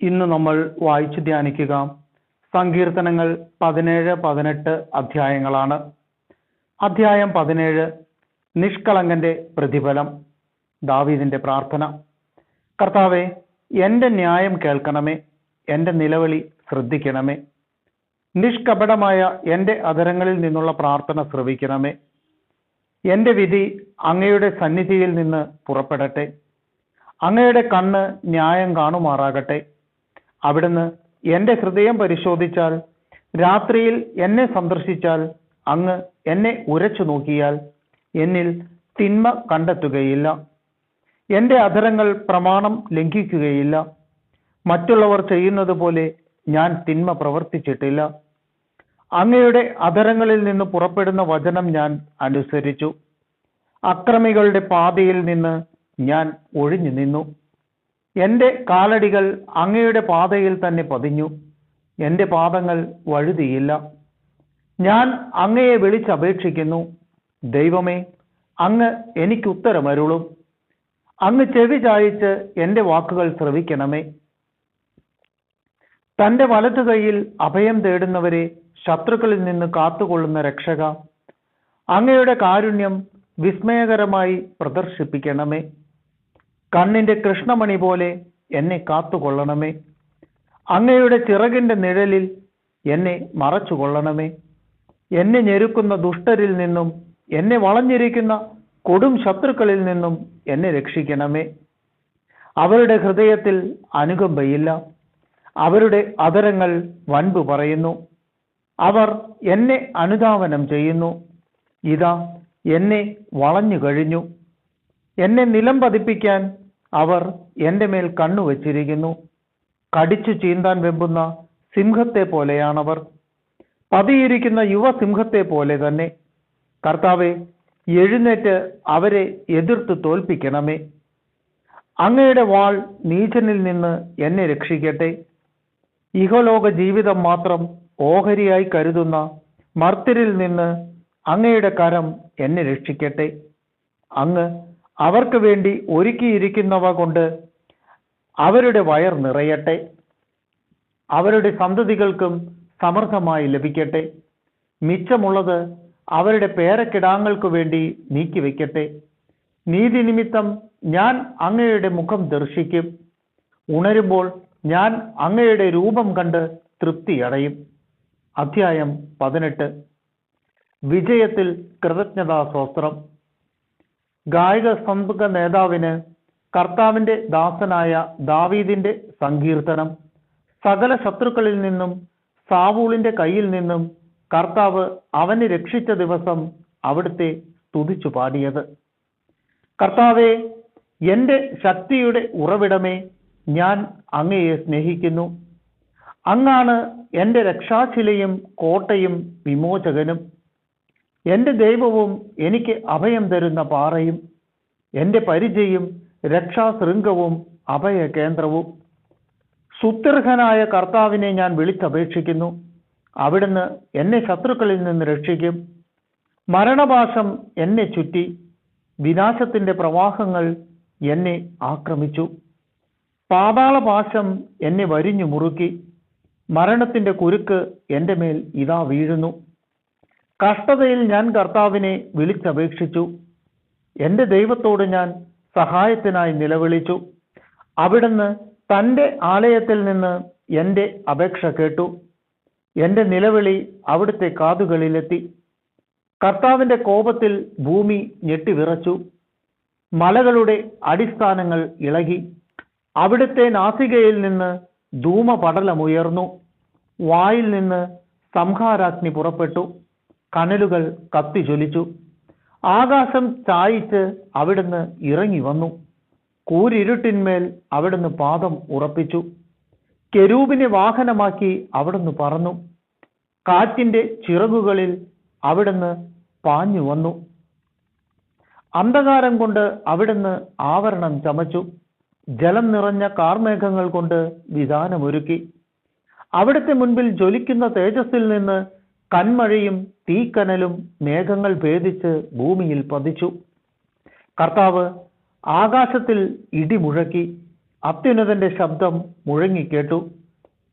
ഇന്ന് നമ്മൾ വായിച്ചു ധ്യാനിക്കുക സങ്കീർത്തനങ്ങൾ 17-18 അധ്യായങ്ങളാണ്. അധ്യായം 17 നിഷ്കളങ്കന്റെ പ്രതിഫലം. ദാവീദിന്റെ പ്രാർത്ഥന. കർത്താവേ, എൻ്റെ ന്യായം കേൾക്കണമേ, എൻ്റെ നിലവിളി ശ്രദ്ധിക്കണമേ. നിഷ്കപടമായ എൻ്റെ അധരങ്ങളിൽ നിന്നുള്ള പ്രാർത്ഥന ശ്രവിക്കണമേ. എൻ്റെ വിധി അങ്ങയുടെ സന്നിധിയിൽ നിന്ന് പുറപ്പെടട്ടെ. അങ്ങയുടെ കണ്ണ് ന്യായം കാണുമാറാകട്ടെ. അവിടുന്ന് എൻ്റെ ഹൃദയം പരിശോധിച്ചാൽ, രാത്രിയിൽ എന്നെ സന്ദർശിച്ചാൽ, അങ്ങ് എന്നെ ഉരച്ചു നോക്കിയാൽ എന്നിൽ തിന്മ കണ്ടെത്തുകയില്ല. എൻ്റെ അധരങ്ങൾ പ്രമാണം ലംഘിക്കുകയില്ല. മറ്റുള്ളവർ ചെയ്യുന്നത് പോലെ ഞാൻ തിന്മ പ്രവർത്തിച്ചിട്ടില്ല. അങ്ങയുടെ അധരങ്ങളിൽ നിന്ന് പുറപ്പെടുന്ന വചനം ഞാൻ അനുസരിച്ചു. അക്രമികളുടെ പാതയിൽ നിന്ന് ഞാൻ ഒഴിഞ്ഞു നിന്നു. എൻ്റെ കാലടികൾ അങ്ങയുടെ പാതയിൽ തന്നെ പതിഞ്ഞു. എൻ്റെ പാദങ്ങൾ വഴുതിയില്ല. ഞാൻ അങ്ങയെ വിളിച്ചപേക്ഷിക്കുന്നു. ദൈവമേ, അങ്ങ് എനിക്ക് ഉത്തരമരുളും. അങ്ങ് ചെവി ചായിച്ച് എൻ്റെ വാക്കുകൾ ശ്രവിക്കണമേ. തൻ്റെ വലതു കൈയിൽ അഭയം തേടുന്നവരെ ശത്രുക്കളിൽ നിന്ന് കാത്തുകൊള്ളുന്ന രക്ഷക, അങ്ങയുടെ കാരുണ്യം വിസ്മയകരമായി പ്രദർശിപ്പിക്കണമേ. കണ്ണിൻ്റെ കൃഷ്ണമണി പോലെ എന്നെ കാത്തുകൊള്ളണമേ. അങ്ങയുടെ ചിറകിൻ്റെ നിഴലിൽ എന്നെ മറച്ചുകൊള്ളണമേ. എന്നെ ഞെരുക്കുന്ന ദുഷ്ടരിൽ നിന്നും എന്നെ വളഞ്ഞിരിക്കുന്ന കൊടും ശത്രുക്കളിൽ നിന്നും എന്നെ രക്ഷിക്കണമേ. അവരുടെ ഹൃദയത്തിൽ അനുകമ്പയില്ല. അവരുടെ അധരങ്ങൾ വൻപ് പറയുന്നു. അവർ എന്നെ അനുധാവനം ചെയ്യുന്നു. ഇതാ, എന്നെ വളഞ്ഞു കഴിഞ്ഞു. എന്നെ നിലം പതിപ്പിക്കാൻ അവർ എൻ്റെ മേൽ കണ്ണുവച്ചിരിക്കുന്നു. കടിച്ചു ചീന്താൻ വെമ്പുന്ന സിംഹത്തെ പോലെയാണവർ. പതിയിരിക്കുന്ന യുവസിംഹത്തെ പോലെ തന്നെ. കർത്താവെ, എഴുന്നേറ്റ് അവരെ എതിർത്ത് തോൽപ്പിക്കണമേ. അങ്ങയുടെ വാൾ നീചനിൽ നിന്ന് എന്നെ രക്ഷിക്കട്ടെ. ഇഹലോക ജീവിതം മാത്രം ഓഹരിയായി കരുതുന്ന മർത്യരിൽ നിന്ന് അങ്ങയുടെ കരം എന്നെ രക്ഷിക്കട്ടെ. അങ്ങ് അവർക്ക് വേണ്ടി ഒരുക്കിയിരിക്കുന്നവ കൊണ്ട് അവരുടെ വയർ നിറയട്ടെ. അവരുടെ സന്തതികൾക്കും സമൃദ്ധമായി ലഭിക്കട്ടെ. മിച്ചമുള്ളത് അവരുടെ പേരക്കിടാങ്ങൾക്ക് വേണ്ടി നീക്കിവെക്കട്ടെ. നീതി നിമിത്തം ഞാൻ അങ്ങയുടെ മുഖം ദർശിക്കും. ഉണരുമ്പോൾ ഞാൻ അങ്ങയുടെ രൂപം കണ്ട് തൃപ്തിയടയും. അധ്യായം 18 വിജയത്തിൽ കൃതജ്ഞതാസ്തോത്രം. ഗായക സംഘ നേതാവിന് കർത്താവിൻ്റെ ദാസനായ ദാവീദിന്റെ സങ്കീർത്തനം. സകല ശത്രുക്കളിൽ നിന്നും സാവൂളിന്റെ കയ്യിൽ നിന്നും കർത്താവ് അവനെ രക്ഷിച്ച ദിവസം അവിടുത്തെ സ്തുതിച്ചു പാടിയത്. കർത്താവേ, എൻ്റെ ശക്തിയുടെ ഉറവിടമേ, ഞാൻ അങ്ങയെ സ്നേഹിക്കുന്നു. അങ്ങാണ് എൻ്റെ രക്ഷാശിലയും കോട്ടയും വിമോചകനും. എൻ്റെ ദൈവവും എനിക്ക് അഭയം തരുന്ന പാറയും എൻ്റെ പരിചയും രക്ഷാശൃംഗവും അഭയകേന്ദ്രവും. സുത്യർഹനായ കർത്താവിനെ ഞാൻ വിളിച്ചപേക്ഷിക്കുന്നു. അവിടുന്ന് എന്നെ ശത്രുക്കളിൽ നിന്ന് രക്ഷിക്കും. മരണപാശം എന്നെ ചുറ്റി. വിനാശത്തിൻ്റെ പ്രവാഹങ്ങൾ എന്നെ ആക്രമിച്ചു. പാതാളപാശം എന്നെ വരിഞ്ഞു മുറുക്കി. മരണത്തിൻ്റെ കുരുക്ക് എൻ്റെ മേൽ ഇതാ വീഴുന്നു. കഷ്ടതയിൽ ഞാൻ കർത്താവിനെ വിളിച്ചപേക്ഷിച്ചു. എൻ്റെ ദൈവത്തോട് ഞാൻ സഹായത്തിനായി നിലവിളിച്ചു. അവിടുന്ന് തൻ്റെ ആലയത്തിൽ നിന്ന് എൻ്റെ അപേക്ഷ കേട്ടു. എൻ്റെ നിലവിളി അവിടുത്തെ കാതുകളിലെത്തി. കർത്താവിൻ്റെ കോപത്തിൽ ഭൂമി ഞെട്ടിവിറച്ചു. മലകളുടെ അടിസ്ഥാനങ്ങൾ ഇളകി. അവിടുത്തെ നാസികയിൽ നിന്ന് ധൂമപടലമുയർന്നു. വായിൽ നിന്ന് സംഹാരാഗ്നി പുറപ്പെട്ടു. കനലുകൾ കത്തിജ്വലിച്ചു. ആകാശം ചായിച്ച് അവിടുന്ന് ഇറങ്ങി വന്നു. കൂരിരുട്ടിന്മേൽ അവിടുന്ന് പാദം ഉറപ്പിച്ചു. കെരൂബിനെ വാഹനമാക്കി അവിടുന്ന് പറന്നു. കാറ്റിൻ്റെ ചിറകുകളിൽ അവിടുന്ന് പാഞ്ഞു വന്നു. അന്ധകാരം കൊണ്ട് അവിടുന്ന് ആവരണം ചമച്ചു. ജലം നിറഞ്ഞ കാർമേഘങ്ങൾ കൊണ്ട് വിധാനമൊരുക്കി. അവിടുത്തെ മുൻപിൽ ജ്വലിക്കുന്ന തേജസ്സിൽ നിന്ന് കന്മഴയും തീക്കനലും മേഘങ്ങൾ ഭേദിച്ച് ഭൂമിയിൽ പതിച്ചു. കർത്താവ് ആകാശത്തിൽ ഇടിമുഴക്കി. അത്യുന്നതന്റെ ശബ്ദം മുഴങ്ങിക്കേട്ടു.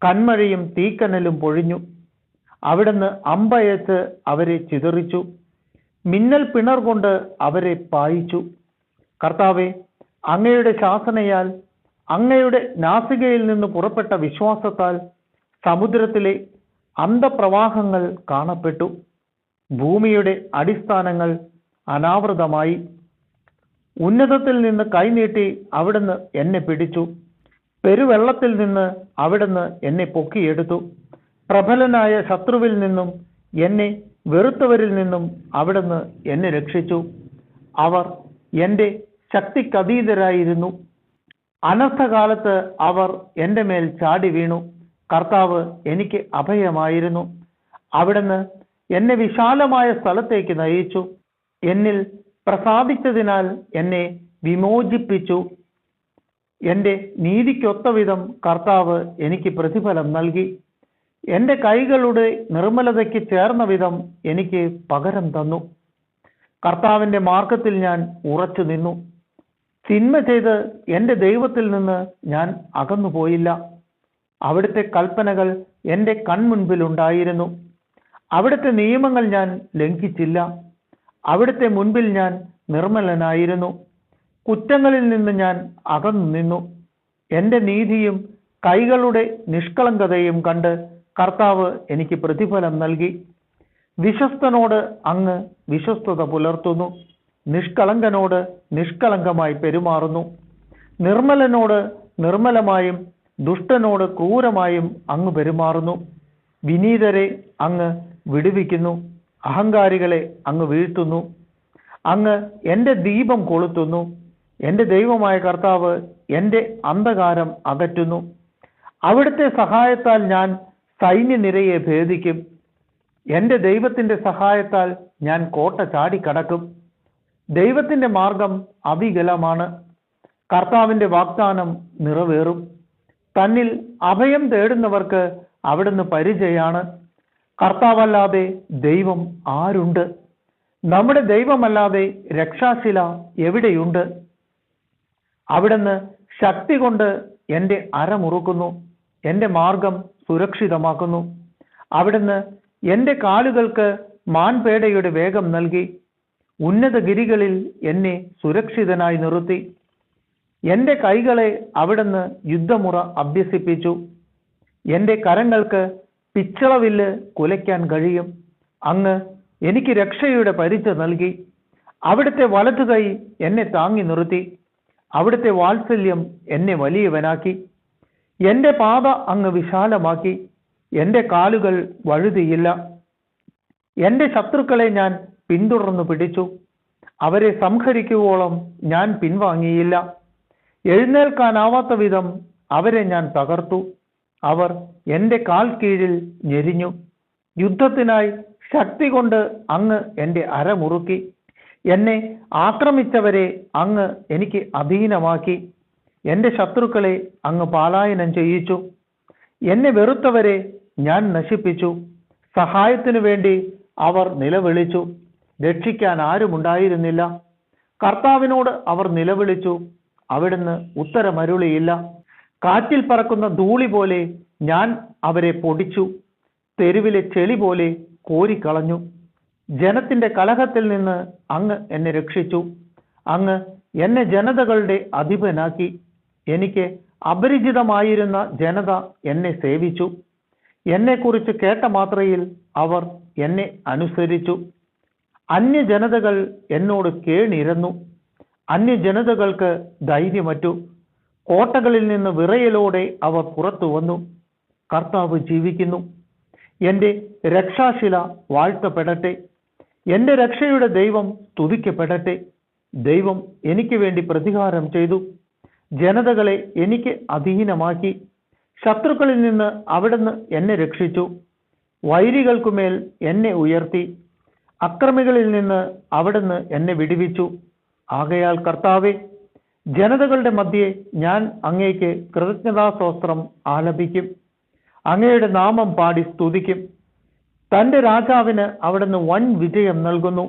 കന്മഴയും തീക്കനലും പൊഴിഞ്ഞു. അവിടുന്ന് അമ്പയച്ച് അവരെ ചിതറിച്ചു. മിന്നൽ പിണർ കൊണ്ട് അവരെ പായിച്ചു. കർത്താവെ, അങ്ങയുടെ ശാസനയാൽ, അങ്ങയുടെ നാസികയിൽ നിന്ന് പുറപ്പെട്ട വിശ്വാസത്താൽ സമുദ്രത്തിലെ അന്തപ്രവാഹങ്ങൾ കാണപ്പെട്ടു. ഭൂമിയുടെ അടിസ്ഥാനങ്ങൾ അനാവൃതമായി. ഉന്നതത്തിൽ നിന്ന് കൈനീട്ടി അവിടുന്ന് എന്നെ പിടിച്ചു. പെരുവെള്ളത്തിൽ നിന്ന് അവിടുന്ന് എന്നെ പൊക്കിയെടുത്തു. പ്രബലനായ ശത്രുവിൽ നിന്നും, എന്നെ വെറുത്തവരിൽ നിന്നും അവിടുന്ന് എന്നെ രക്ഷിച്ചു. അവർ എൻ്റെ ശക്തിക്കതീതരായിരുന്നു. അനർത്ഥകാലത്ത് അവർ എൻ്റെ മേൽ ചാടി വീണു. കർത്താവ് എനിക്ക് അഭയമായിരുന്നു. അവിടുന്ന് എന്നെ വിശാലമായ സ്ഥലത്തേക്ക് നയിച്ചു. എന്നിൽ പ്രസാദിച്ചതിനാൽ എന്നെ വിമോചിപ്പിച്ചു. എൻ്റെ നീതിക്കൊത്തവിധം കർത്താവ് എനിക്ക് പ്രതിഫലം നൽകി. എൻ്റെ കൈകളുടെ നിർമ്മലതയ്ക്ക് ചേർന്ന വിധം എനിക്ക് പകരം തന്നു. കർത്താവിൻ്റെ മാർഗത്തിൽ ഞാൻ ഉറച്ചു നിന്നു. തിന്മ ചെയ്ത് എൻ്റെ ദൈവത്തിൽ നിന്ന് ഞാൻ അകന്നുപോയില്ല. അവിടുത്തെ കൽപ്പനകൾ എൻ്റെ കൺമുൻപിലുണ്ടായിരുന്നു. അവിടുത്തെ നിയമങ്ങൾ ഞാൻ ലംഘിച്ചില്ല. അവിടുത്തെ മുൻപിൽ ഞാൻ നിർമ്മലനായിരുന്നു. കുറ്റങ്ങളിൽ നിന്ന് ഞാൻ അകന്നു നിന്നു. എൻ്റെ നീതിയും കൈകളുടെ നിഷ്കളങ്കതയും കണ്ട് കർത്താവ് എനിക്ക് പ്രതിഫലം നൽകി. വിശ്വസ്തനോട് അങ്ങ് വിശ്വസ്തത പുലർത്തുന്നു. നിഷ്കളങ്കനോട് നിഷ്കളങ്കമായി പെരുമാറുന്നു. നിർമ്മലനോട് നിർമ്മലമായും ദുഷ്ടനോട് ക്രൂരമായും അങ്ങ് പെരുമാറുന്നു. വിനീതരെ അങ്ങ് വിടുവിക്കുന്നു. അഹങ്കാരികളെ അങ്ങ് വീഴ്ത്തുന്നു. അങ്ങ് എൻ്റെ ദീപം കൊളുത്തുന്നു. എൻ്റെ ദൈവമായ കർത്താവ് എൻ്റെ അന്ധകാരം അകറ്റുന്നു. അവിടുത്തെ സഹായത്താൽ ഞാൻ സൈന്യനിരയെ ഭേദിക്കും. എൻ്റെ ദൈവത്തിൻ്റെ സഹായത്താൽ ഞാൻ കോട്ട ചാടിക്കടക്കും. ദൈവത്തിൻ്റെ മാർഗം അവികലമാണ്. കർത്താവിൻ്റെ വാഗ്ദാനം നിറവേറും. തന്നിൽ അഭയം തേടുന്നവർക്ക് അവിടുന്ന് പരിചയാണ്. കർത്താവല്ലാതെ ദൈവം ആരുണ്ട്? നമ്മുടെ ദൈവമല്ലാതെ രക്ഷാശില എവിടെയുണ്ട്? അവിടുന്ന് ശക്തി കൊണ്ട് എൻ്റെ അരമുറുക്കുന്നു. എൻ്റെ മാർഗം സുരക്ഷിതമാക്കുന്നു. അവിടുന്ന് എൻ്റെ കാലുകൾക്ക് മാൻപേടയുടെ വേഗം നൽകി. ഉന്നതഗിരികളിൽ എന്നെ സുരക്ഷിതനായി നിർത്തി. എൻ്റെ കൈകളെ അവിടുന്ന് യുദ്ധമുറ അഭ്യസിപ്പിച്ചു. എൻ്റെ കരങ്ങൾക്ക് പിച്ചളവില്ല് കുലയ്ക്കാൻ കഴിയും. അങ്ങ് എനിക്ക് രക്ഷയുടെ പരിച നൽകി. അവിടുത്തെ വലതുകൈ എന്നെ താങ്ങി നിർത്തി. അവിടുത്തെ വാത്സല്യം എന്നെ വലിയവനാക്കി. എൻ്റെ പാത അങ്ങ് വിശാലമാക്കി. എൻ്റെ കാലുകൾ വഴുതിയില്ല. എൻ്റെ ശത്രുക്കളെ ഞാൻ പിന്തുടർന്നു പിടിച്ചു. അവരെ സംഹരിക്കുവോളം ഞാൻ പിൻവാങ്ങിയില്ല. എഴുന്നേൽക്കാനാവാത്ത വിധം അവരെ ഞാൻ തകർത്തു. അവർ എൻ്റെ കാൽ കീഴിൽ ഞെരിഞ്ഞു. യുദ്ധത്തിനായി ശക്തി കൊണ്ട് അങ്ങ് എൻ്റെ അരമുറുക്കി. എന്നെ ആക്രമിച്ചവരെ അങ്ങ് എനിക്ക് അധീനമാക്കി. എൻ്റെ ശത്രുക്കളെ അങ്ങ് പലായനം ചെയ്യിച്ചു. എന്നെ വെറുത്തവരെ ഞാൻ നശിപ്പിച്ചു. സഹായത്തിനു വേണ്ടി അവർ നിലവിളിച്ചു. രക്ഷിക്കാൻ ആരുമുണ്ടായിരുന്നില്ല. കർത്താവിനോട് അവർ നിലവിളിച്ചു. അവിടുന്ന് ഉത്തരമരുളിയില്ല. കാറ്റിൽ പറക്കുന്ന ധൂളി പോലെ ഞാൻ അവരെ പൊടിച്ചു. തെരുവിലെ ചെളി പോലെ കോരിക്കളഞ്ഞു. ജനത്തിൻ്റെ കലഹത്തിൽ നിന്ന് അങ്ങ് എന്നെ രക്ഷിച്ചു. അങ്ങ് എന്നെ ജനതകളുടെ അധിപനാക്കി. എനിക്ക് അപരിചിതമായിരുന്ന ജനത എന്നെ സേവിച്ചു. എന്നെക്കുറിച്ച് കേട്ട മാത്രയിൽ അവർ എന്നെ അനുസരിച്ചു. അന്യജനതകൾ എന്നോട് കേണിരന്നു. അന്യജനതകൾക്ക് ധൈര്യമറ്റു. കോട്ടകളിൽ നിന്ന് വിറയലോടെ അവർ പുറത്തു വന്നു. കർത്താവ് ജീവിക്കുന്നു. എൻ്റെ രക്ഷാശില വാഴ്ത്തപ്പെടട്ടെ. എൻ്റെ രക്ഷയുടെ ദൈവം സ്തുതിക്കപ്പെടട്ടെ. ദൈവം എനിക്ക് വേണ്ടി പ്രതികാരം ചെയ്തു. ജനതകളെ എനിക്ക് അധീനമാക്കി. ശത്രുക്കളിൽ നിന്ന് അവിടുന്ന് എന്നെ രക്ഷിച്ചു. വൈരികൾക്കുമേൽ എന്നെ ഉയർത്തി. അക്രമികളിൽ നിന്ന് അവിടുന്ന് എന്നെ വിടുവിച്ചു. ആകയാൽ കർത്താവേ, ജനതകളുടെ മധ്യേ ഞാൻ അങ്ങേക്ക് കൃതജ്ഞതാസ്തോത്രം ആലപിക്കും. അങ്ങയുടെ നാമം പാടി സ്തുതിക്കും. തൻ്റെ രാജാവിന് അവിടുന്ന് വൻ വിജയം നൽകുന്നു.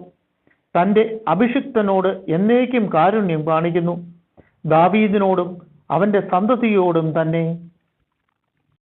തൻ്റെ അഭിഷിക്തനോട് എന്നേക്കും കാരുണ്യം കാണിക്കുന്നു. ദാവീദിനോടും അവന്റെ സന്തതിയോടും തന്നെ.